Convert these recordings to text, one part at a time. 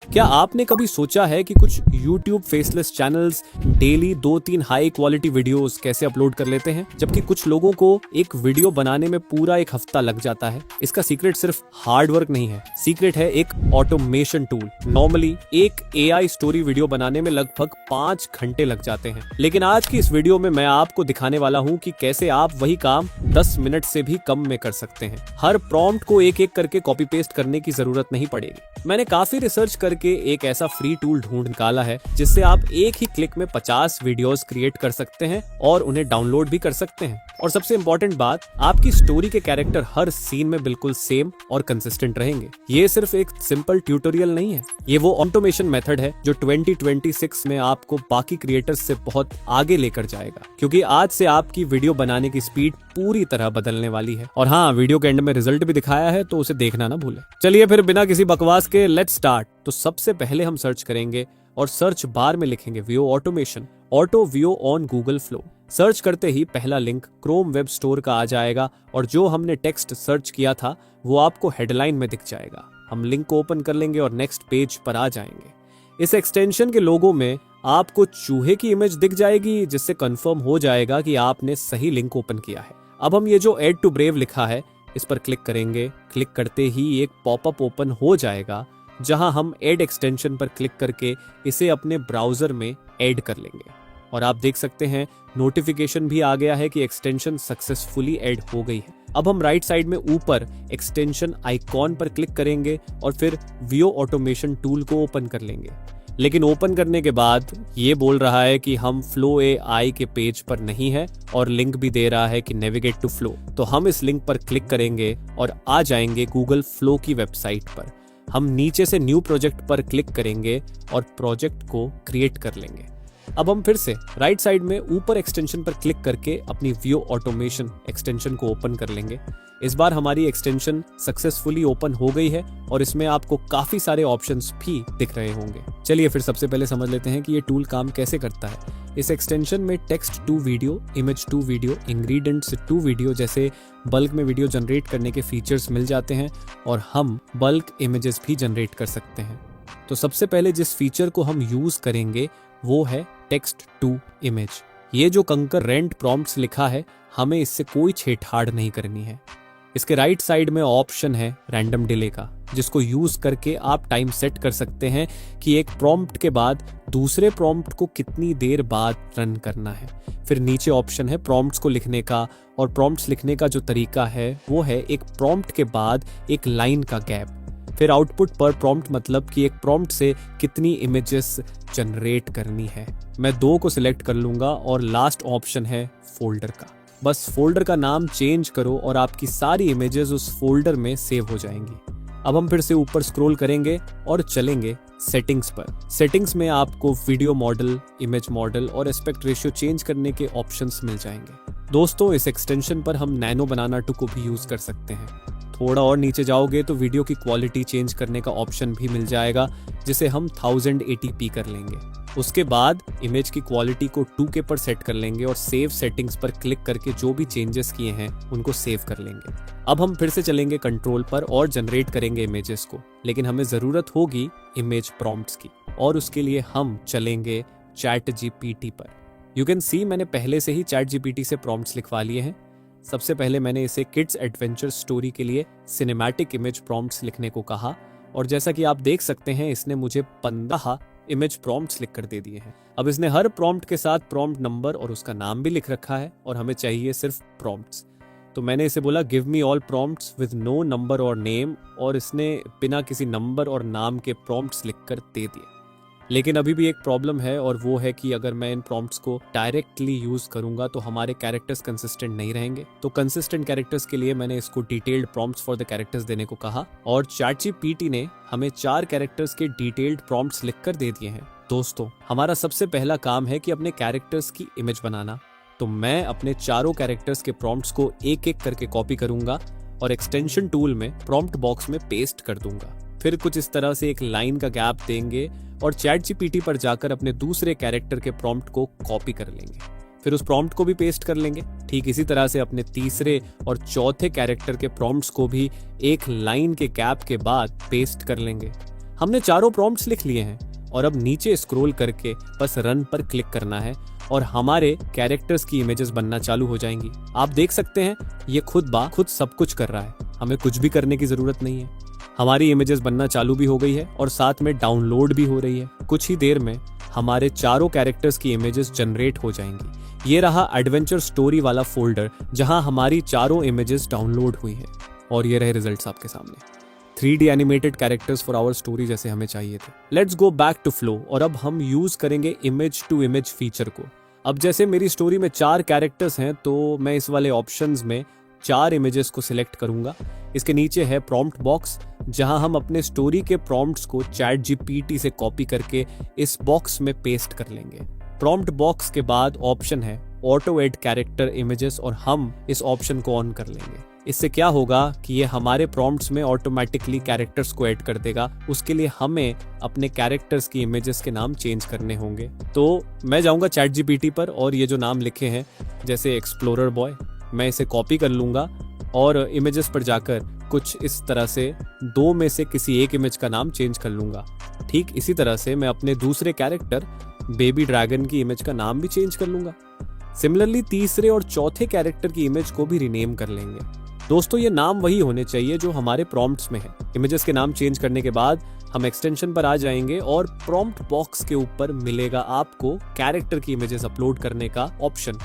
क्या आपने कभी सोचा है कि कुछ YouTube faceless channels daily 2-3 high quality videos कैसे अपलोड कर लेते हैं, जबकि कुछ लोगों को एक वीडियो बनाने में पूरा एक हफ्ता लग जाता है। इसका सीक्रेट सिर्फ हार्ड वर्क नहीं है, सीक्रेट है एक ऑटोमेशन टूल। नॉर्मली एक AI स्टोरी वीडियो बनाने में लगभग 5 घंटे लग जाते हैं, लेकिन आज की इस वीडियो में मैं आपको दिखाने वाला हूँ कि कैसे आप वही काम 10 मिनट से भी कम में कर सकते हैं। हर प्रॉम्प्ट को एक एक करके कॉपी पेस्ट करने की जरूरत नहीं पड़ेगी। मैंने काफी रिसर्च करके एक ऐसा फ्री टूल ढूंढ निकाला है जिससे आप एक ही क्लिक में 50 वीडियोस क्रिएट कर सकते हैं और उन्हें डाउनलोड भी कर सकते हैं। और सबसे इंपॉर्टेंट बात, आपकी स्टोरी के कैरेक्टर हर सीन में बिल्कुल सेम और कंसिस्टेंट रहेंगे। ये सिर्फ एक सिंपल ट्यूटोरियल नहीं है, ये वो ऑटोमेशन मेथड है जो 2026 में आपको बाकी क्रिएटर्स से बहुत आगे लेकर जाएगा, क्योंकि आज से आपकी वीडियो बनाने की स्पीड पूरी तरह बदलने वाली है। और हाँ, वीडियो के एंड में रिजल्ट भी दिखाया है, तो उसे देखना ना भूलें। चलिए फिर बिना किसी बकवास के लेट्स स्टार्ट। तो सबसे पहले हम सर्च करेंगे और सर्च बार में लिखेंगे Veo automation, auto Veo on Google flow. Search करते ही पहला लिंक क्रोम वेब स्टोर का आ जाएगा और जो हमने टेक्स्ट सर्च किया था वो आपको हेडलाइन में दिख जाएगा। हम लिंक को ओपन कर लेंगे और नेक्स्ट पेज पर आ जाएंगे। इस एक्सटेंशन के लोगो में आपको चूहे की इमेज दिख जाएगी, जिससे कंफर्म हो जाएगा कि आपने सही लिंक ओपन किया है। अब हम ये जो ऐड टू ब्रेव लिखा है इस पर क्लिक करेंगे। क्लिक करते ही एक पॉपअप ओपन हो जाएगा जहां हम ऐड एक्सटेंशन पर क्लिक करके इसे अपने ब्राउजर में ऐड कर लेंगे। और आप देख सकते हैं नोटिफिकेशन भी आ गया है कि एक्सटेंशन सक्सेसफुली ऐड हो गई है। अब हम राइट साइड में ऊपर एक्सटेंशन आइकॉन पर क्लिक करेंगे और फिर वीओ ऑटोमेशन टूल को ओपन कर लेंगे। लेकिन ओपन करने के बाद ये बोल रहा है कि हम फ्लो AI के पेज पर नहीं है और लिंक भी दे रहा है कि नेविगेट टू फ्लो। तो हम इस लिंक पर क्लिक करेंगे और आ जाएंगे गूगल फ्लो की वेबसाइट पर। हम नीचे से न्यू प्रोजेक्ट पर क्लिक करेंगे और प्रोजेक्ट को क्रिएट कर लेंगे। अब हम फिर से राइट साइड में ऊपर एक्सटेंशन पर क्लिक करके अपनी वीओ ऑटोमेशन एक्सटेंशन को ओपन कर लेंगे। इस बार हमारी एक्सटेंशन सक्सेसफुली ओपन हो गई है और इसमें आपको काफी सारे ऑप्शंस भी दिख रहे होंगे। चलिए फिर सबसे पहले समझ लेते हैं कि ये टूल काम कैसे करता है। इस एक्सटेंशन में text to video, image to video, ingredients to video जैसे बल्क में वीडियो जनरेट करने के फीचर्स मिल जाते हैं और हम बल्क इमेजेस भी जनरेट कर सकते हैं। तो सबसे पहले जिस फीचर को हम यूज करेंगे वो है टेक्स्ट टू इमेज। ये जो कंकरेंट प्रॉम्प्ट्स लिखा है, हमें इससे कोई छेड़छाड़ नहीं करनी है। इसके राइट साइड में ऑप्शन है रैंडम डिले का, जिसको यूज करके आप टाइम सेट कर सकते हैं कि एक प्रॉम्प्ट के बाद दूसरे प्रॉम्प्ट को कितनी देर बाद रन करना है। फिर नीचे ऑप्शन है प्रॉम्प्ट्स को लिखने का, और प्रॉम्प्ट्स लिखने का जो तरीका है वो है एक प्रॉम्प्ट के बाद एक लाइन का गैप। फिर आउटपुट पर प्रॉम्प्ट, मतलब कि एक प्रॉम्प्ट से कितनी इमेजेस जनरेट करनी है। मैं 2 को सिलेक्ट कर लूंगा और लास्ट ऑप्शन है फोल्डर का। बस फोल्डर का नाम चेंज करो और आपकी सारी इमेजेस उस फोल्डर में सेव हो जाएंगी। अब हम फिर से ऊपर स्क्रॉल करेंगे और चलेंगे सेटिंग्स पर। सेटिंग्स में आपको वीडियो मॉडल, इमेज मॉडल और एस्पेक्ट रेशियो चेंज करने के ऑप्शंस मिल जाएंगे। दोस्तों, इस एक्सटेंशन पर हम नैनो बनाना 2 को भी यूज कर सकते हैं। थोड़ा और नीचे जाओगे तो वीडियो की क्वालिटी चेंज करने का ऑप्शन भी मिल जाएगा, जिसे हम 1080p कर लेंगे। उसके बाद इमेज की क्वालिटी को 2K पर सेट कर लेंगे और सेव सेटिंग्स पर क्लिक करके जो भी चेंजेस किए हैं उनको सेव कर लेंगे। अब हम फिर से चलेंगे कंट्रोल पर और जनरेट करेंगे इमेजेस को, लेकिन हमें जरूरत होगी इमेज प्रॉम्प्ट्स की, और उसके लिए हम चलेंगे ChatGPT पर। यू कैन सी मैंने पहले से ही ChatGPT से प्रॉम्प्ट्स लिखवा लिए हैं। सबसे पहले मैंने इसे किड्स एडवेंचर स्टोरी के लिए सिनेमैटिक इमेज प्रॉम्प्ट्स लिखने को कहा, और जैसा कि आप देख सकते हैं इसने मुझे 15 इमेज प्रॉम्प्ट्स लिखकर दे दिए हैं। अब इसने हर प्रॉम्प्ट के साथ प्रॉम्प्ट नंबर और उसका नाम भी लिख रखा है, और हमें चाहिए सिर्फ प्रॉम्प्ट्स। तो मैंने इसे बोला give me all prompts with no number और नेम, और इसने बिना किसी नंबर और नाम के प्रॉम्प्ट्स लिखकर दे दिए। लेकिन अभी भी एक प्रॉब्लम है, और वो है कि अगर मैं इन प्रॉम्प्ट्स को डायरेक्टली यूज करूंगा तो हमारे कैरेक्टर्स कंसिस्टेंट नहीं रहेंगे। तो कंसिस्टेंट कैरेक्टर्स के लिए मैंने इसको detailed prompts for the characters देने को कहा, और ChatGPT ने हमें 4 कैरेक्टर्स के डिटेल्ड प्रॉम्प्ट्स लिखकर दे दिए हैं। दोस्तों, हमारा सबसे पहला काम है कि अपने कैरेक्टर्स की इमेज बनाना। तो मैं अपने चारों कैरेक्टर्स के प्रॉम्प्ट्स को एक एक करके कॉपी करूंगा और एक्सटेंशन टूल में प्रॉम्प्ट बॉक्स में पेस्ट कर दूंगा। फिर कुछ इस तरह से एक लाइन का गैप देंगे और ChatGPT पर जाकर अपने दूसरे कैरेक्टर के प्रॉम्प्ट को कॉपी कर लेंगे। फिर उस प्रॉम्प्ट को भी पेस्ट कर लेंगे। ठीक इसी तरह से अपने तीसरे और चौथे कैरेक्टर के प्रॉम्प्ट्स को भी एक लाइन के गैप के बाद पेस्ट कर लेंगे। हमने चारों प्रॉम्प्ट्स लिख लिए हैं और अब नीचे स्क्रॉल करके बस रन पर क्लिक करना है और हमारे कैरेक्टर्स की इमेजेस बनना चालू हो जाएंगी। आप देख सकते हैं ये खुद सब कुछ कर रहा है, हमें कुछ भी करने की जरूरत नहीं है। हमारी इमेजेस बनना चालू भी हो गई है और साथ में डाउनलोड भी हो रही है। कुछ ही देर में हमारे चारों कैरेक्टर्स की इमेजेस जनरेट हो जाएंगी। ये रहा एडवेंचर स्टोरी वाला फोल्डर जहां हमारी चारों इमेजेस डाउनलोड हुई है और ये रहे रिजल्ट्स आपके सामने। 3D animated characters for our story जैसे हमें चाहिए थे। Let's go back to flow और अब हम यूज करेंगे इमेज टू इमेज फीचर को। अब जैसे मेरी स्टोरी में 4 कैरेक्टर्स हैं तो मैं इस वाले ऑप्शंस में 4 इमेजेस को सिलेक्ट करूंगा। इसके नीचे है प्रॉम्प्ट बॉक्स जहां हम अपने स्टोरी के प्रॉम्प्ट्स को ChatGPT से कॉपी करके इस बॉक्स में पेस्ट कर लेंगे। प्रॉम्प्ट बॉक्स के बाद ऑप्शन है ऑटो एड कैरेक्टर इमेजेस और हम इस ऑप्शन को ऑन कर लेंगे। इससे क्या होगा कि ये हमारे प्रॉम्प्ट्स में ऑटोमेटिकली कैरेक्टर्स को ऐड कर देगा। उसके लिए हमें अपने कैरेक्टर्स की इमेजेस के नाम चेंज करने होंगे। तो मैं जाऊंगा ChatGPT पर और ये जो नाम लिखे हैं जैसे एक्सप्लोरर बॉय, मैं इसे कॉपी कर लूंगा और इमेजेस पर जाकर कुछ इस तरह से 2 में से किसी एक इमेज का नाम चेंज कर लूंगा। ठीक इसी तरह से मैं अपने दूसरे कैरेक्टर बेबी ड्रैगन की इमेज का नाम भी चेंज कर लूंगा। सिमिलरली तीसरे और चौथे कैरेक्टर की इमेज को भी रीनेम कर लेंगे। दोस्तों ये नाम वही होने चाहिए जो हमारे प्रॉम्प्ट्स में है। इमेजेस के नाम चेंज करने के बाद हम एक्सटेंशन पर आ जाएंगे और प्रॉम्प्ट बॉक्स के ऊपर मिलेगा आपको कैरेक्टर की इमेजेस अपलोड करने का ऑप्शन।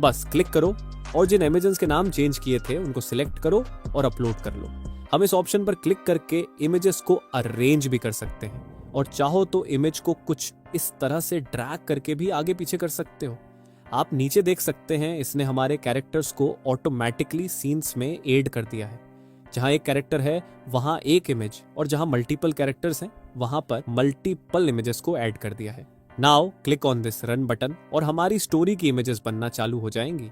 बस क्लिक करो और जिन इमेजेस के नाम चेंज किए थे उनको सिलेक्ट करो और अपलोड कर लो। हम इस ऑप्शन पर क्लिक करके इमेजेस को अरेंज भी कर सकते हैं और चाहो तो इमेज को कुछ इस तरह से ड्रैग करके भी आगे पीछे कर सकते हो। आप नीचे देख सकते हैं इसने हमारे कैरेक्टर्स को ऑटोमेटिकली सीन्स में ऐड कर दिया है। जहां एक कैरेक्टर है वहां एक इमेज और जहां मल्टीपल कैरेक्टर्स हैं वहां पर मल्टीपल इमेजेस को ऐड कर दिया है। Now click on this run button और हमारी स्टोरी की इमेजेस बनना चालू हो जाएंगी।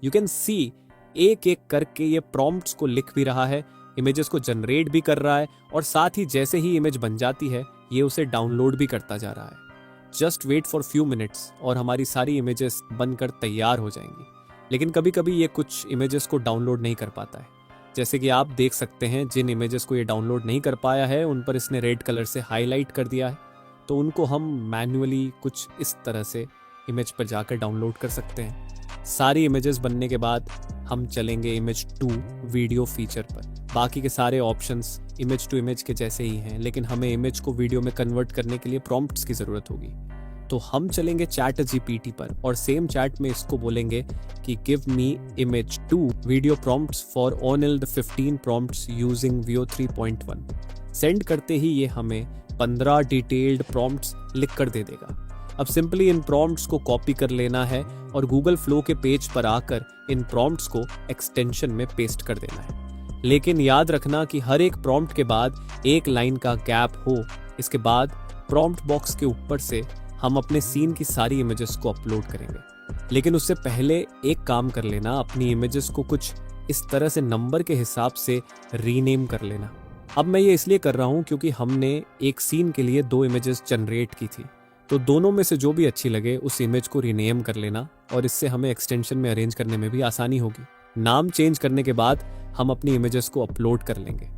यू कैन सी एक एक करके ये प्रॉम्प्ट्स को लिख भी रहा है, इमेजेस को जनरेट भी कर रहा है और साथ ही जैसे ही इमेज बन जाती है ये उसे डाउनलोड भी करता जा रहा है। Just wait for few minutes और हमारी सारी इमेजेस बनकर तैयार हो जाएंगी। लेकिन कभी कभी ये कुछ इमेजेस को डाउनलोड नहीं कर पाता है। जैसे कि आप देख सकते हैं जिन इमेजेस को ये डाउनलोड नहीं कर पाया है उन पर इसने रेड कलर से हाईलाइट कर दिया है, तो उनको हम मैन्युअली कुछ इस तरह से इमेज पर जाकर डाउनलोड कर सकते हैं। सारी इमेजेस बनने के बाद हम चलेंगे इमेज टू वीडियो फीचर पर। बाकी के सारे ऑप्शंस इमेज टू इमेज के जैसे ही हैं, लेकिन हमें इमेज को वीडियो में कन्वर्ट करने के लिए प्रॉम्प्ट्स की जरूरत होगी। तो हम चलेंगे ChatGPT पर और सेम चैट में इसको बोलेंगे कि give me image to video prompts for ONIL 15 prompts using Veo 3.1। Send करते ही ये हमें 15 डिटेल्ड प्रॉम्प्ट्स लिख कर दे देगा। अब सिंपली इन प्रॉम्प्ट्स को कॉपी कर लेना है और गूगल फ्लो के पेज पर आकर इन प्रॉम्प्ट्स को एक्सटेंशन में पेस्ट कर देना है। लेकिन याद रखना कि हर एक प्रॉम्प्ट के बाद एक लाइन का गैप हो। इसके बाद प्रॉम्प्ट बॉक्स के ऊपर से हम अपने सीन की सारी इमेजेस को अपलोड करेंगे। लेकिन उससे पहले एक काम कर लेना, अपनी इमेजेस को कुछ इस तरह से नंबर के हिसाब से रीनेम कर लेना। अब मैं ये इसलिए कर रहा हूँ क्योंकि हमने एक सीन के लिए 2 इमेजेस जनरेट की थी, तो दोनों में से जो भी अच्छी लगे उस इमेज को रीनेम कर लेना और इससे हमें एक्सटेंशन में अरेंज करने में भी आसानी होगी। नाम चेंज करने के बाद हम अपनी इमेजेस को अपलोड कर लेंगे।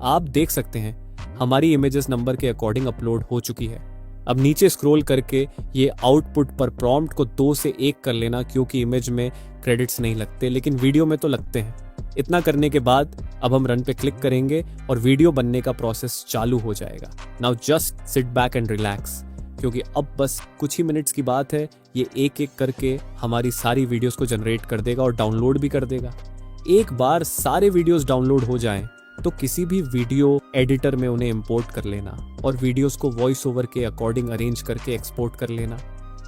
आप देख सकते हैं हमारी इमेजेस नंबर के अकॉर्डिंग अपलोड हो चुकी है। अब नीचे स्क्रॉल करके ये आउटपुट पर प्रॉम्प्ट को 2 से 1 कर लेना, क्योंकि इमेज में क्रेडिट्स नहीं लगते लेकिन वीडियो में तो लगते हैं। इतना करने के बाद अब हम रन पे क्लिक करेंगे और वीडियो बनने का प्रोसेस चालू हो जाएगा। Now just sit back and relax, क्योंकि अब बस कुछ ही मिनट्स की बात है। ये एक एक करके हमारी सारी वीडियोस को जनरेट कर देगा और डाउनलोड भी कर देगा। एक बार सारे वीडियोस डाउनलोड हो जाएं तो किसी भी वीडियो एडिटर में उन्हें इंपोर्ट कर लेना और वीडियोस को वॉइस ओवर के अकॉर्डिंग अरेंज करके एक्सपोर्ट कर लेना।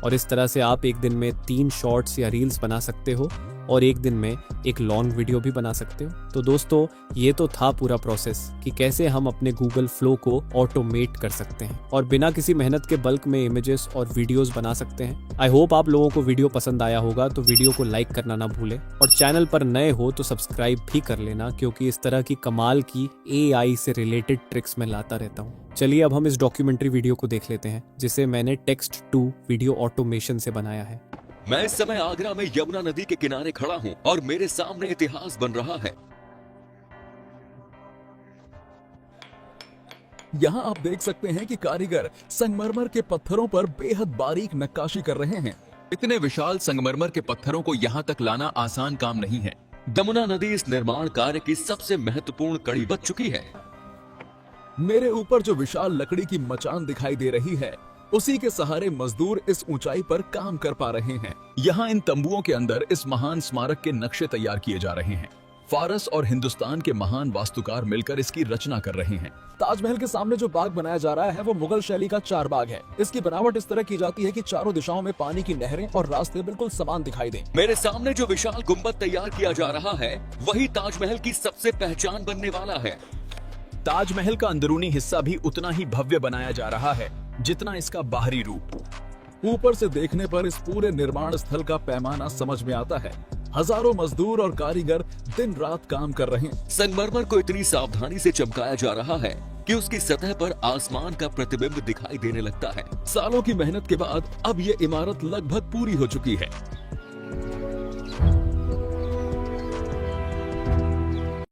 और इस तरह से आप एक दिन में 3 शॉर्ट्स या रील्स बना सकते हो और एक दिन में एक लॉन्ग वीडियो भी बना सकते हो। तो दोस्तों ये तो था पूरा प्रोसेस कि कैसे हम अपने गूगल फ्लो को ऑटोमेट कर सकते हैं और बिना किसी मेहनत के बल्क में इमेजेस और वीडियोस बना सकते हैं। आई होप आप लोगों को वीडियो पसंद आया होगा, तो वीडियो को लाइक करना ना भूलें और चैनल पर नए हो तो सब्सक्राइब भी कर लेना, क्योंकि इस तरह की कमाल की AI से रिलेटेड ट्रिक्स मैं लाता रहता हूँ। चलिए अब हम इस डॉक्यूमेंट्री वीडियो को देख लेते हैं जिसे मैंने टेक्स्ट टू वीडियो ऑटोमेशन से बनाया है। मैं इस समय आगरा में यमुना नदी के किनारे खड़ा हूँ और मेरे सामने इतिहास बन रहा है। यहाँ आप देख सकते हैं कि कारीगर संगमरमर के पत्थरों पर बेहद बारीक नक्काशी कर रहे हैं। इतने विशाल संगमरमर के पत्थरों को यहाँ तक लाना आसान काम नहीं है। यमुना नदी इस निर्माण कार्य की सबसे महत्वपूर्ण कड़ी बन चुकी है। मेरे ऊपर जो विशाल लकड़ी की मचान दिखाई दे रही है, उसी के सहारे मजदूर इस ऊंचाई पर काम कर पा रहे हैं। यहाँ इन तंबुओं के अंदर इस महान स्मारक के नक्शे तैयार किए जा रहे हैं। फारस और हिंदुस्तान के महान वास्तुकार मिलकर इसकी रचना कर रहे हैं। ताजमहल के सामने जो बाग बनाया जा रहा है वो मुगल शैली का चार बाग है। इसकी बनावट इस तरह की जाती है कि चारों दिशाओं में पानी की नहरें और रास्ते बिल्कुल समान दिखाई दें। मेरे सामने जो विशाल गुंबद तैयार किया जा रहा है वही ताजमहल की सबसे पहचान बनने वाला है। ताजमहल का अंदरूनी हिस्सा भी उतना ही भव्य बनाया जा रहा है जितना इसका बाहरी रूप। ऊपर से देखने पर इस पूरे निर्माण स्थल का पैमाना समझ में आता है। हजारों मजदूर और कारीगर दिन रात काम कर रहे हैं। संगमरमर को इतनी सावधानी से चमकाया जा रहा है कि उसकी सतह पर आसमान का प्रतिबिंब दिखाई देने लगता है। सालों की मेहनत के बाद अब ये इमारत लगभग पूरी हो चुकी है।